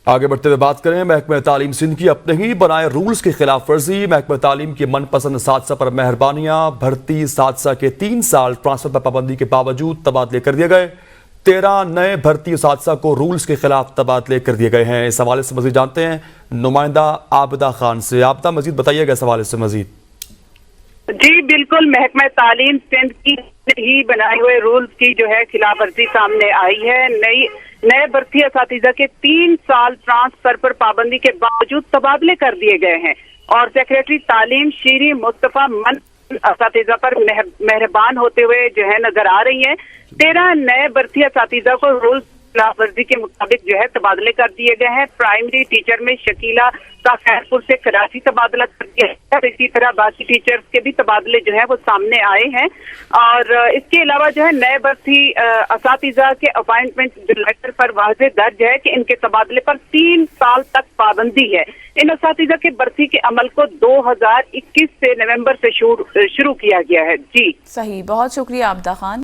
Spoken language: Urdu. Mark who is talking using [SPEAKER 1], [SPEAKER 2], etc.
[SPEAKER 1] آگے بڑھتے ہوئے بات کریں محکمہ تعلیم سندھ کی اپنے ہی بنائے رولز کی خلاف ورزی۔ محکمہ تعلیم کی من پسند اساتذہ پر مہربانیاں، بھرتی اساتذہ کے 3 سال ٹرانسفر پر پابندی کے باوجود تبادلے کر دیے گئے۔ 13 نئے بھرتی اساتذہ کو رولز کے خلاف تبادلے کر دیے گئے ہیں۔ اس حوالے سے مزید جانتے ہیں نمائندہ عابدہ خان سے۔ عابدہ مزید بتائیے گا اس حوالے سے مزید۔
[SPEAKER 2] جی بالکل، محکمہ تعلیم سندھ کی ہی بنائے ہوئے رولز کی جو ہے خلاف ورزی سامنے آئی ہے۔ نئے بھرتی اساتذہ کے 3 سال ٹرانسفر پر پابندی کے باوجود تبادلے کر دیے گئے ہیں اور سیکریٹری تعلیم شیریں مصطفیٰ من اساتذہ پر مہربان ہوتے ہوئے جو ہے نظر آ رہی ہیں۔ 13 نئے بھرتی اساتذہ کو رولز خلاف ورزی کے مطابق جو ہے تبادلے کر دیے گئے ہیں۔ پرائمری ٹیچر میں شکیلہ کا خیرپور سے کراچی تبادلہ کر دیا ہے، اسی طرح باقی ٹیچرز کے بھی تبادلے جو ہیں وہ سامنے آئے ہیں۔ اور اس کے علاوہ جو ہے نئے بھرتی اساتذہ کے اپائنٹمنٹ لیٹر پر واضح درج ہے کہ ان کے تبادلے پر 3 سال تک پابندی ہے۔ ان اساتذہ کے بھرتی کے عمل کو 2021 سے نومبر سے شروع کیا گیا ہے۔ جی
[SPEAKER 3] صحیح، بہت شکریہ عابدہ خان۔